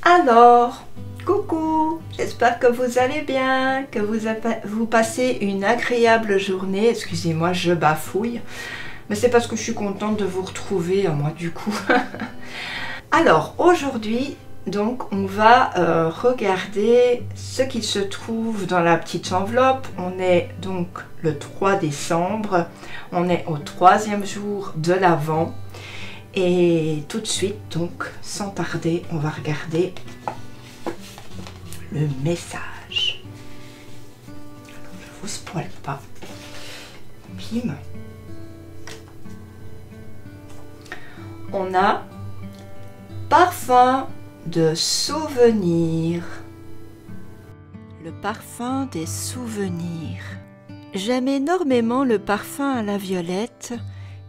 Alors, coucou, j'espère que vous allez bien, que vous passez une agréable journée. Excusez-moi, je bafouille, mais c'est parce que je suis contente de vous retrouver, moi du coup. Alors, aujourd'hui, donc, on va regarder ce qui se trouve dans la petite enveloppe. On est donc le 3 décembre, on est au 3e jour de l'Avent. Et tout de suite, donc, sans tarder, on va regarder le message. Alors, je vous spoil pas. Bim. On a parfum de souvenirs. Le parfum des souvenirs. J'aime énormément le parfum à la violette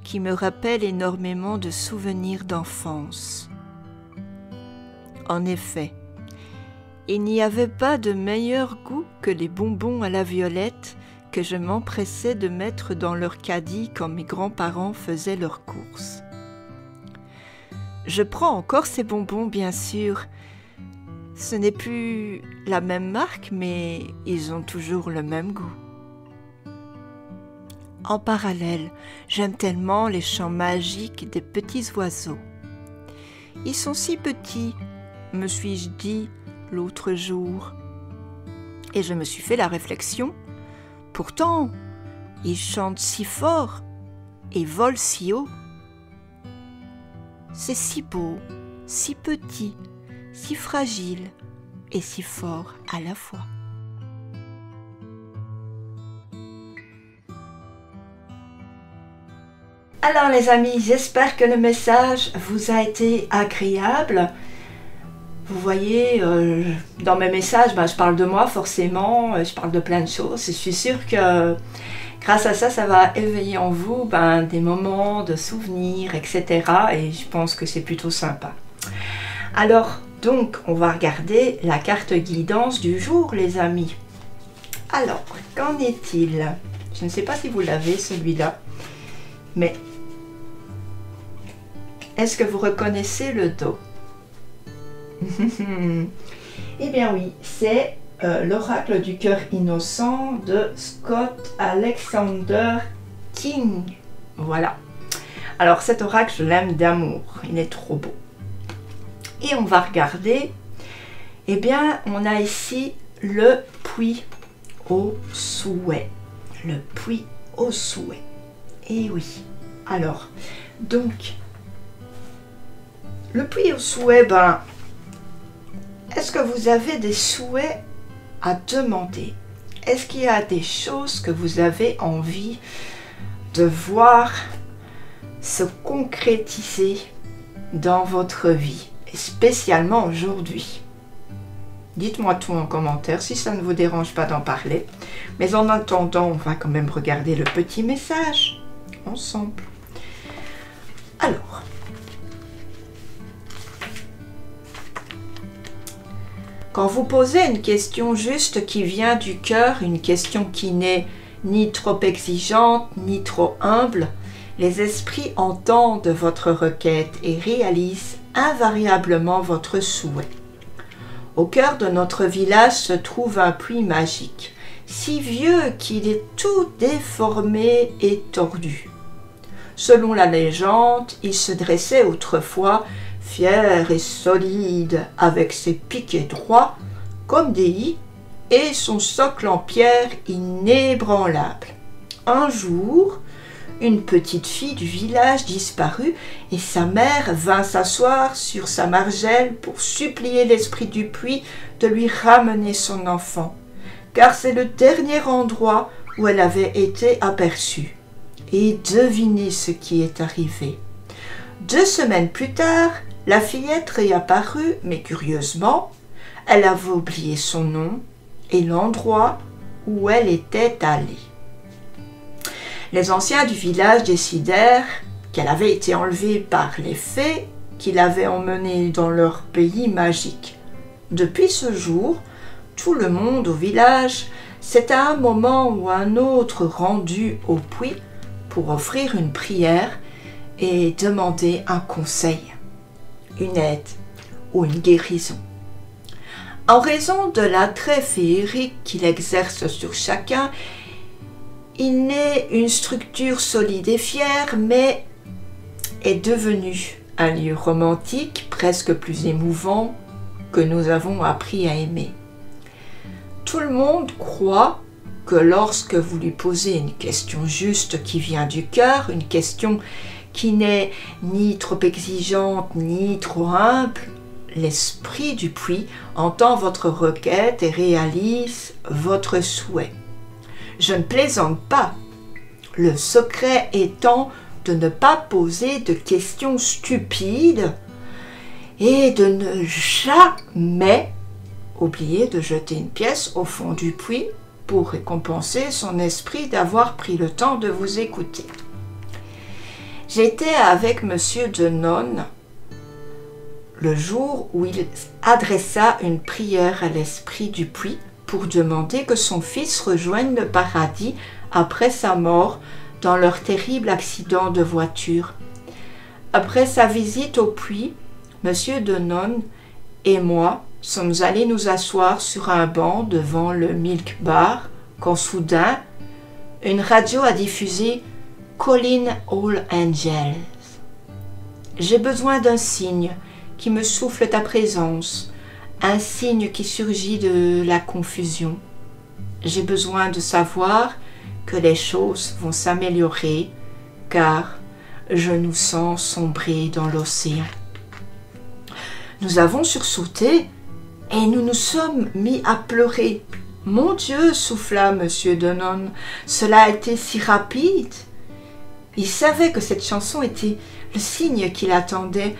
qui me rappelle énormément de souvenirs d'enfance. En effet, il n'y avait pas de meilleur goût que les bonbons à la violette que je m'empressais de mettre dans leur caddie quand mes grands-parents faisaient leurs courses. Je prends encore ces bonbons, bien sûr. Ce n'est plus la même marque, mais ils ont toujours le même goût. En parallèle, j'aime tellement les chants magiques des petits oiseaux. Ils sont si petits, me suis-je dit l'autre jour. Et je me suis fait la réflexion. Pourtant, ils chantent si fort et volent si haut. C'est si beau, si petit, si fragile et si fort à la fois. Alors les amis, j'espère que le message vous a été agréable. Vous voyez, dans mes messages, je parle de moi forcément, je parle de plein de choses. Je suis sûre que grâce à ça, ça va éveiller en vous des moments de souvenirs, etc. Et je pense que c'est plutôt sympa. Alors, donc, on va regarder la carte guidance du jour, les amis. Alors, qu'en est-il? Je ne sais pas si vous l'avez, celui-là, mais est-ce que vous reconnaissez le dos? Eh bien oui, c'est l'oracle du cœur innocent de Scott Alexander King. Voilà. Alors cet oracle, je l'aime d'amour. Il est trop beau. Et on va regarder. Eh bien, on a ici le puits au souhait. Le puits au souhait. Eh oui. Alors, donc, le puits au souhait, est-ce que vous avez des souhaits à demander? Est-ce qu'il y a des choses que vous avez envie de voir se concrétiser dans votre vie, et spécialement aujourd'hui? Dites-moi tout en commentaire si ça ne vous dérange pas d'en parler. Mais en attendant, on va quand même regarder le petit message ensemble. Alors, quand vous posez une question juste qui vient du cœur, une question qui n'est ni trop exigeante, ni trop humble, les esprits entendent votre requête et réalisent invariablement votre souhait. Au cœur de notre village se trouve un puits magique, si vieux qu'il est tout déformé et tordu. Selon la légende, il se dressait autrefois fier et solide, avec ses piquets droits comme des i et son socle en pierre inébranlable. Un jour, une petite fille du village disparut et sa mère vint s'asseoir sur sa margelle pour supplier l'esprit du puits de lui ramener son enfant, car c'est le dernier endroit où elle avait été aperçue. Et devinez ce qui est arrivé. 2 semaines plus tard, la fillette réapparut, mais curieusement, elle avait oublié son nom et l'endroit où elle était allée. Les anciens du village décidèrent qu'elle avait été enlevée par les fées qui l'avaient emmenée dans leur pays magique. Depuis ce jour, tout le monde au village s'est à un moment ou un autre rendu au puits pour offrir une prière et demander un conseil, une aide ou une guérison. En raison de l'attrait féerique qu'il exerce sur chacun, il n'est une structure solide et fière, mais est devenu un lieu romantique, presque plus émouvant, que nous avons appris à aimer. Tout le monde croit que lorsque vous lui posez une question juste qui vient du cœur, une question qui n'est ni trop exigeante ni trop humble, l'esprit du puits entend votre requête et réalise votre souhait. Je ne plaisante pas, le secret étant de ne pas poser de questions stupides et de ne jamais oublier de jeter une pièce au fond du puits pour récompenser son esprit d'avoir pris le temps de vous écouter. J'étais avec Monsieur Denon le jour où il adressa une prière à l'esprit du puits pour demander que son fils rejoigne le paradis après sa mort dans leur terrible accident de voiture. Après sa visite au puits, Monsieur Denon et moi sommes allés nous asseoir sur un banc devant le Milk Bar quand soudain, une radio a diffusé « Calling All Angels ». J'ai besoin d'un signe qui me souffle ta présence, un signe qui surgit de la confusion. J'ai besoin de savoir que les choses vont s'améliorer, car je nous sens sombrer dans l'océan. Nous avons sursauté et nous nous sommes mis à pleurer. « Mon Dieu !» souffla Monsieur Denon, « cela a été si rapide !» Il savait que cette chanson était le signe qu'il attendait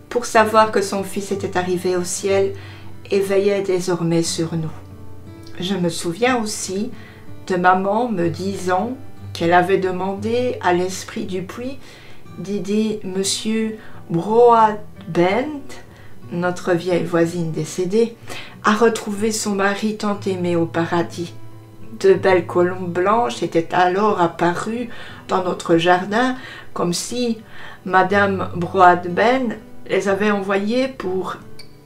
pour savoir que son fils était arrivé au ciel et veillait désormais sur nous. Je me souviens aussi de maman me disant qu'elle avait demandé à l'esprit du puits d'aider Monsieur Broadbent, notre vieille voisine décédée, à retrouver son mari tant aimé au paradis. De belles colombes blanches étaient alors apparues dans notre jardin, comme si Madame Broadbent les avait envoyées pour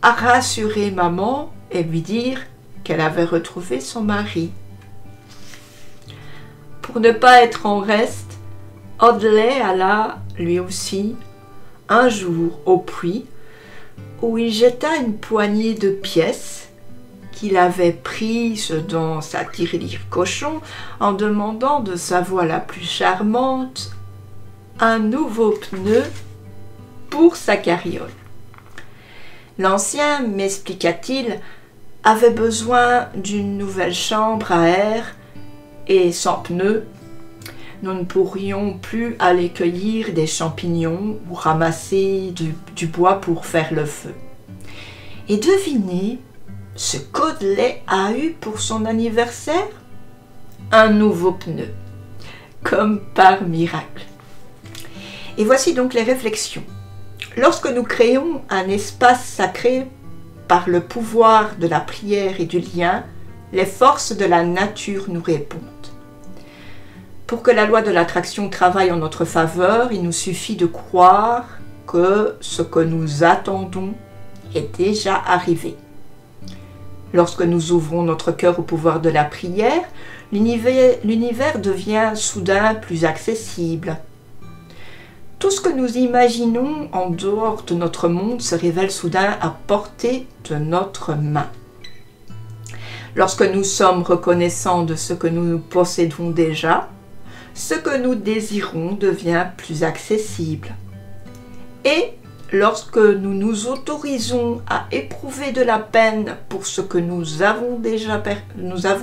rassurer maman et lui dire qu'elle avait retrouvé son mari. Pour ne pas être en reste, Audley alla, lui aussi, un jour au puits, où il jeta une poignée de pièces qu'il avait prises dans sa tirelire cochon en demandant de sa voix la plus charmante un nouveau pneu pour sa carriole. L'ancien, m'expliqua-t-il, avait besoin d'une nouvelle chambre à air et sans pneu, nous ne pourrions plus aller cueillir des champignons ou ramasser du bois pour faire le feu. Et devinez ce qu'Audley a eu pour son anniversaire? Un nouveau pneu, comme par miracle. Et voici donc les réflexions. Lorsque nous créons un espace sacré par le pouvoir de la prière et du lien, les forces de la nature nous répondent. Pour que la loi de l'attraction travaille en notre faveur, il nous suffit de croire que ce que nous attendons est déjà arrivé. Lorsque nous ouvrons notre cœur au pouvoir de la prière, l'univers devient soudain plus accessible. Tout ce que nous imaginons en dehors de notre monde se révèle soudain à portée de notre main. Lorsque nous sommes reconnaissants de ce que nous possédons déjà, ce que nous désirons devient plus accessible. Et lorsque nous nous autorisons à éprouver de la peine pour ce que nous avons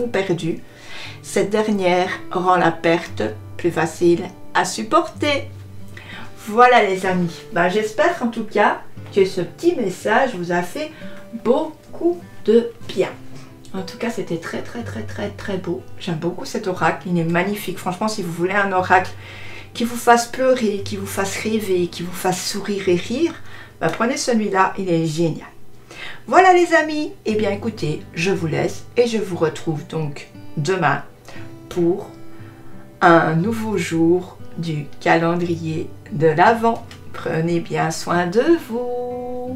perdu, cette dernière rend la perte plus facile à supporter. Voilà les amis, j'espère en tout cas que ce petit message vous a fait beaucoup de bien. En tout cas, c'était très beau. J'aime beaucoup cet oracle, il est magnifique. Franchement, si vous voulez un oracle qui vous fasse pleurer, qui vous fasse rêver, qui vous fasse sourire et rire, prenez celui-là, il est génial. Voilà les amis, eh bien écoutez, je vous laisse et je vous retrouve donc demain pour un nouveau jour du calendrier de l'Avent. Prenez bien soin de vous.